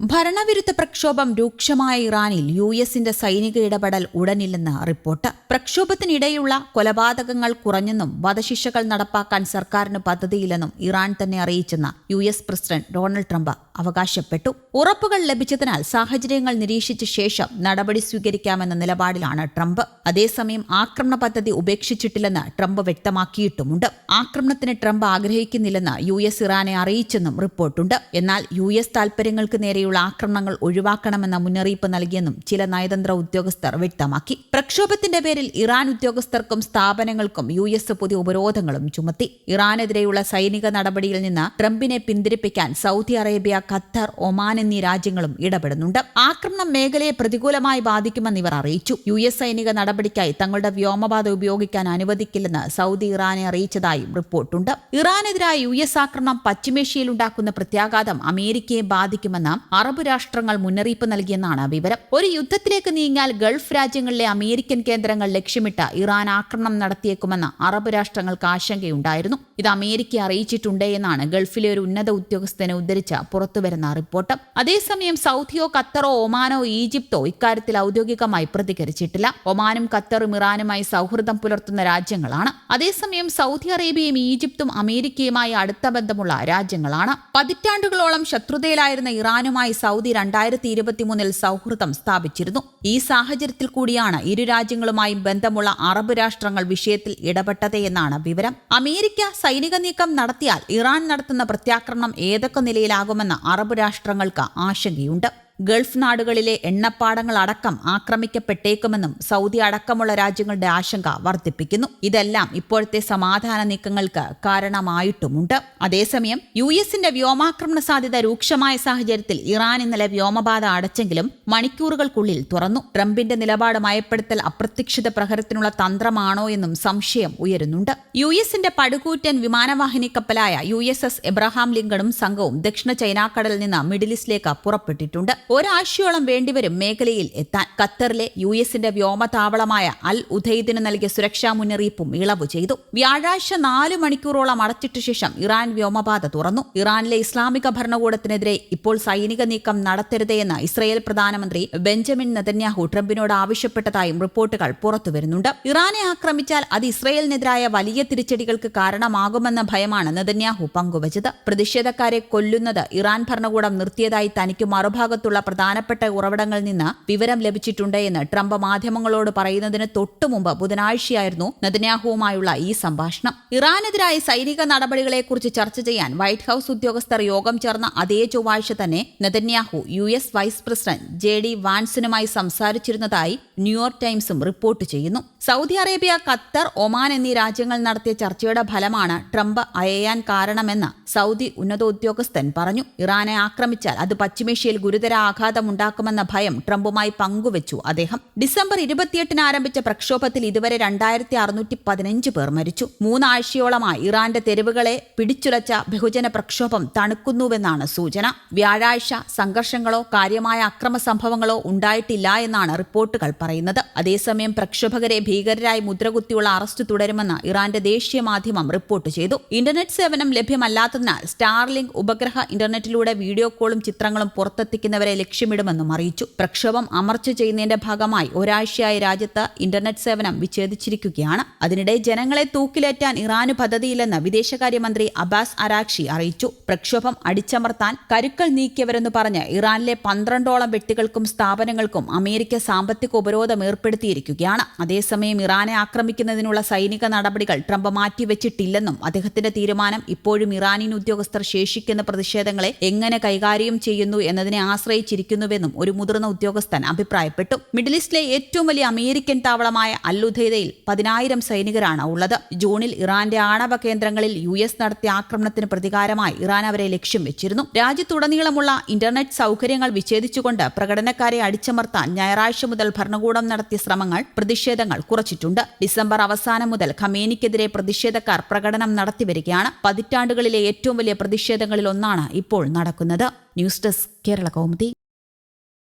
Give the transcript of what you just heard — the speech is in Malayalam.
ഭരണവിരുദ്ധ പ്രക്ഷോഭം രൂക്ഷമായ ഇറാനിൽ യുഎസിന്റെ സൈനിക ഇടപെടൽ ഉടനില്ലെന്ന് റിപ്പോർട്ട്. പ്രക്ഷോഭത്തിനിടെയുള്ള കൊലപാതകങ്ങൾ കുറഞ്ഞെന്നും വധശിക്ഷകൾ നടപ്പാക്കാൻ സർക്കാരിന് പദ്ധതിയില്ലെന്നും ഇറാൻ തന്നെ അറിയിച്ചെന്ന് യുഎസ് പ്രസിഡന്റ് ഡൊണാൾഡ് ട്രംപ് അവകാശപ്പെട്ടു. ഉറപ്പുകൾ ലഭിച്ചതിനാൽ സാഹചര്യങ്ങൾ നിരീക്ഷിച്ച ശേഷം നടപടി സ്വീകരിക്കാമെന്ന നിലപാടിലാണ് ട്രംപ്. അതേസമയം ആക്രമണ പദ്ധതി ഉപേക്ഷിച്ചിട്ടില്ലെന്ന് ട്രംപ് വ്യക്തമാക്കിയിട്ടുമുണ്ട്. ആക്രമണത്തിന് ട്രംപ് ആഗ്രഹിക്കുന്നില്ലെന്ന് യുഎസ് ഇറാനെ അറിയിച്ചെന്നും റിപ്പോർട്ടുണ്ട്. എന്നാൽ യുഎസ് താൽപര്യങ്ങൾക്ക് നേരെയുള്ള ആക്രമണങ്ങൾ ഒഴിവാക്കണമെന്ന മുന്നറിയിപ്പ് നൽകിയെന്നും ചില നയതന്ത്ര ഉദ്യോഗസ്ഥർ വ്യക്തമാക്കി. പ്രക്ഷോഭത്തിന്റെ പേരിൽ ഇറാൻ ഉദ്യോഗസ്ഥർക്കും സ്ഥാപനങ്ങൾക്കും യുഎസ് പുതിയ ഉപരോധങ്ങളും ചുമത്തി. ഇറാനെതിരെയുള്ള സൈനിക നടപടിയിൽ നിന്ന് ട്രംപിനെ പിന്തിരിപ്പിക്കാൻ സൗദി അറേബ്യ, ഖത്തർ, ഒമാൻ എന്നീ രാജ്യങ്ങളും ഇടപെടുന്നുണ്ട്. ആക്രമണം മേഖലയെ പ്രതികൂലമായി ബാധിക്കുമെന്ന് ഇവർ അറിയിച്ചു. യുഎസ് സൈനിക നടപടിക്കായി തങ്ങളുടെ വ്യോമപാത ഉപയോഗിക്കാൻ അനുവദിക്കില്ലെന്ന് സൗദി ഇറാനെ അറിയിച്ചതായും റിപ്പോർട്ടുണ്ട്. ഇറാനെതിരായ യുഎസ് ആക്രമണം പശ്ചിമേഷ്യയിലുണ്ടാക്കുന്ന പ്രത്യാഘാതം അമേരിക്കയെ ബാധിക്കുമെന്ന് അറബ് രാഷ്ട്രങ്ങൾ മുന്നറിയിപ്പ് നൽകിയെന്നാണ് വിവരം. ഒരു യുദ്ധത്തിലേക്ക് നീങ്ങിയാൽ ഗൾഫ് രാജ്യങ്ങളിലെ അമേരിക്കൻ കേന്ദ്രങ്ങൾ ലക്ഷ്യമിട്ട് ഇറാൻ ആക്രമണം നടത്തിയേക്കുമെന്ന് അറബ് രാഷ്ട്രങ്ങൾക്ക് ആശങ്കയുണ്ടായിരുന്നു. ഇത് അമേരിക്കയെ അറിയിച്ചിട്ടുണ്ട് എന്നാണ് ഗൾഫിലെ ഒരു ഉന്നത ഉദ്യോഗസ്ഥനെ ഉദ്ധരിച്ച പുറത്തുവരുന്ന റിപ്പോർട്ട്. അതേസമയം സൗദിയോ, ഖത്തറോ, ഒമാനോ, ഈജിപ്തോ ഇക്കാര്യത്തിൽ ഔദ്യോഗികമായി പ്രതികരിച്ചിട്ടില്ല. ഒമാനും ഖത്തറും ഇറാനുമായി സൗഹൃദം പുലർത്തുന്ന രാജ്യങ്ങളാണ്. അതേസമയം സൗദി അറേബ്യയും ഈജിപ്തും അമേരിക്കയുമായി അടുത്ത ബന്ധമുള്ള രാജ്യങ്ങളാണ്. പതിറ്റാണ്ടുകളോളം ശത്രുതയിലായിരുന്ന ഇറാനുമായി സൗദി 2023 സൗഹൃദം സ്ഥാപിച്ചിരുന്നു. ഈ സാഹചര്യത്തിൽ കൂടിയാണ് ഇരു രാജ്യങ്ങളുമായും ബന്ധമുള്ള അറബ് രാഷ്ട്രങ്ങൾ വിഷയത്തിൽ ഇടപെട്ടത് എന്നാണ് വിവരം. അമേരിക്ക സൈനിക നീക്കം നടത്തിയാൽ ഇറാൻ നടത്തുന്ന പ്രത്യാക്രമണം ഏതൊക്കെ നിലയിലാകുമെന്ന് അറബ് രാഷ്ട്രങ്ങൾക്ക് ആശങ്കയുണ്ട്. ഗൾഫ് നാടുകളിലെ എണ്ണപ്പാടങ്ങൾ അടക്കം ആക്രമിക്കപ്പെട്ടേക്കുമെന്നും സൗദി അടക്കമുള്ള രാജ്യങ്ങളുടെ ആശങ്ക വർദ്ധിപ്പിക്കുന്നു. ഇതെല്ലാം ഇപ്പോഴത്തെ സമാധാന നീക്കങ്ങൾക്ക് കാരണമായിട്ടുമുണ്ട്. അതേസമയം യുഎസിന്റെ വ്യോമാക്രമണ സാധ്യത രൂക്ഷമായ സാഹചര്യത്തിൽ ഇറാൻ ഇന്നലെ വ്യോമപാത അടച്ചെങ്കിലും മണിക്കൂറുകൾക്കുള്ളിൽ തുറന്നു. ട്രംപിന്റെ നിലപാട് മയപ്പെടുത്തൽ അപ്രതീക്ഷിത പ്രഹരത്തിനുള്ള തന്ത്രമാണോ എന്നും സംശയം ഉയരുന്നുണ്ട്. യുഎസിന്റെ പടുകൂറ്റൻ വിമാനവാഹിനി കപ്പലായ USS എബ്രഹാം ലിങ്കണും സംഘവും ദക്ഷിണ ചൈനാക്കടലിൽ നിന്ന് മിഡിൽ ഈസ്റ്റിലേക്ക് പുറപ്പെട്ടിട്ടുണ്ട്. ഒരാഴ്ചയോളം വേണ്ടിവരും മേഖലയിൽ എത്താൻ. ഖത്തറിലെ യുഎസിന്റെ വ്യോമതാവളമായ അൽ ഉദൈദിന് നൽകിയ സുരക്ഷാ മുന്നറിയിപ്പും ഇളവ് ചെയ്തു. വ്യാഴാഴ്ച 4 മണിക്കൂറോളം അടച്ചിട്ട ശേഷം ഇറാൻ വ്യോമപാത തുറന്നു. ഇറാനിലെ ഇസ്ലാമിക ഭരണകൂടത്തിനെതിരെ ഇപ്പോൾ സൈനിക നീക്കം നടത്തരുതെന്ന് ഇസ്രയേൽ പ്രധാനമന്ത്രി ബെഞ്ചമിൻ നെതന്യാഹു ട്രംപിനോട് ആവശ്യപ്പെട്ടതായും റിപ്പോർട്ടുകൾ പുറത്തുവരുന്നുണ്ട്. ഇറാനെ ആക്രമിച്ചാൽ അത് ഇസ്രയേലിനെതിരായ വലിയ തിരിച്ചടികൾക്ക് കാരണമാകുമെന്ന ഭയമാണ് നെതന്യാഹു പങ്കുവച്ചത്. പ്രതിഷേധക്കാരെ കൊല്ലുന്നത് ഇറാൻ ഭരണകൂടം നിർത്തിയതായി തനിക്ക് മറുഭാഗത്തുള്ള പ്രധാനപ്പെട്ട ഉറവിടങ്ങളിൽ നിന്ന് വിവരം ലഭിച്ചിട്ടുണ്ട് എന്ന് ട്രംപ് മാധ്യമങ്ങളോട് പറയുന്നതിന് തൊട്ടുമുമ്പ് ബുധനാഴ്ചയായിരുന്നു നെതന്യാഹുവുമായുള്ള ഈ സംഭാഷണം. ഇറാനെതിരായ സൈനിക നടപടികളെക്കുറിച്ച് ചർച്ച ചെയ്യാൻ വൈറ്റ് ഹൌസ് ഉദ്യോഗസ്ഥർ യോഗം ചേർന്ന അതേ ചൊവ്വാഴ്ച തന്നെ Netanyahu US vice president JD വാൻസിനുമായി സംസാരിച്ചിരുന്നതായി ന്യൂയോർക്ക് ടൈംസും റിപ്പോർട്ട് ചെയ്യുന്നു. സൗദി അറേബ്യ, ഖത്തർ, ഒമാൻ എന്നീ രാജ്യങ്ങൾ നടത്തിയ ചർച്ചയുടെ ഫലമാണ് ട്രംപ് അയയാൻ കാരണമെന്ന് സൗദി ഉന്നത ഉദ്യോഗസ്ഥൻ പറഞ്ഞു. ഇറാനെ ആക്രമിച്ചാൽ അത് പശ്ചിമേഷ്യയിൽ ഗുരുതര ആഘാതമുണ്ടാക്കുമെന്ന ഭയം ട്രംപുമായി പങ്കുവച്ചു അദ്ദേഹം. ഡിസംബർ 28 ആരംഭിച്ച പ്രക്ഷോഭത്തിൽ ഇതുവരെ 2615 പേർ മരിച്ചു. 3 ആഴ്ചയോളമായി ഇറാന്റെ തെരുവുകളെ പിടിച്ചുലച്ച ബഹുജന പ്രക്ഷോഭം തണുക്കുന്നുവെന്നാണ് സൂചന. വ്യാഴാഴ്ച സംഘർഷങ്ങളോ കാര്യമായ അക്രമ സംഭവങ്ങളോ ഉണ്ടായിട്ടില്ല എന്നാണ് റിപ്പോർട്ടുകൾ പറയുന്നത്. അതേസമയം പ്രക്ഷോഭകരെ ഭീകരരായി മുദ്രകുത്തിയുള്ള അറസ്റ്റ് തുടരുമെന്ന് ഇറാന്റെ ദേശീയ മാധ്യമം റിപ്പോർട്ട് ചെയ്തു. ഇന്റർനെറ്റ് സേവനം ലഭ്യമല്ലാത്തതിനാൽ സ്റ്റാർലിങ്ക് ഉപഗ്രഹ ഇന്റർനെറ്റിലൂടെ വീഡിയോ കോളും ചിത്രങ്ങളും പുറത്തെത്തിക്കുന്നവരെ ലക്ഷ്യമിടുമെന്നും അറിയിച്ചു. പ്രക്ഷോഭം അമർച്ച ചെയ്യുന്നതിന്റെ ഭാഗമായി ഒരാഴ്ചയായി രാജ്യത്ത് ഇന്റർനെറ്റ് സേവനം വിച്ഛേദിച്ചിരിക്കുകയാണ്. അതിനിടെ ജനങ്ങളെ തൂക്കിലേറ്റാൻ ഇറാന് പദ്ധതിയില്ലെന്ന് വിദേശകാര്യമന്ത്രി അബ്ബാസ് അരാഗ്ചി അറിയിച്ചു. പ്രക്ഷോഭം അടിച്ചമർത്താൻ കരുക്കൾ നീക്കിയവരെന്ന് പറഞ്ഞ് ഇറാനിലെ 12ഓളം വ്യക്തികൾക്കും സ്ഥാപനങ്ങൾക്കും അമേരിക്ക സാമ്പത്തിക ഉപരോധം ഏർപ്പെടുത്തിയിരിക്കുകയാണ്. അതേസമയം ഇറാനെ ആക്രമിക്കുന്നതിനുള്ള സൈനിക നടപടികൾ ട്രംപ് മാറ്റിവെച്ചിട്ടില്ലെന്നും അദ്ദേഹത്തിന്റെ തീരുമാനം ഇപ്പോഴും ഇറാനിയൻ ഉദ്യോഗസ്ഥർ ശേഷിക്കുന്ന പ്രതിഷേധങ്ങളെ എങ്ങനെ കൈകാര്യം ചെയ്യുന്നു എന്നതിനെ ആശ്രയിച്ചിരിക്കുന്നുവെന്നും ഒരു മുതിർന്ന ഉദ്യോഗസ്ഥൻ അഭിപ്രായപ്പെട്ടു. മിഡിൽ ഈസ്റ്റിലെ ഏറ്റവും വലിയ അമേരിക്കൻ താവളമായ അൽ ഉദൈദയിൽ 10,000 സൈനികരാണ് ഉള്ളത്. ജൂണിൽ ഇറാന്റെ ആണവ കേന്ദ്രങ്ങളിൽ US നടത്തിയ ആക്രമണത്തിന് പ്രതികാരമായി ഇറാൻ അവരെ ലക്ഷ്യം വെച്ചിരുന്നു. രാജ്യത്തുടനീളമുള്ള ഇന്റർനെറ്റ് സൗകര്യങ്ങൾ വിച്ഛേദിച്ചുകൊണ്ട് പ്രകടനക്കാരെ അടിച്ചമർത്താൻ ഞായറാഴ്ച മുതൽ ഭരണകൂടം നടത്തിയ ശ്രമങ്ങൾ പ്രതിഷേധങ്ങൾ കുറച്ചിട്ടുണ്ട്. ഡിസംബർ അവസാനം മുതൽ ഖമേനിക്കെതിരെ പ്രതിഷേധക്കാർ പ്രകടനം നടത്തിവരികയാണ്. പതിറ്റാണ്ടുകളിലെ ഏറ്റവും വലിയ പ്രതിഷേധങ്ങളിൽ ഒന്നാണ് ഇപ്പോൾ നടക്കുന്നത്. News desk Kerala Kaumudi.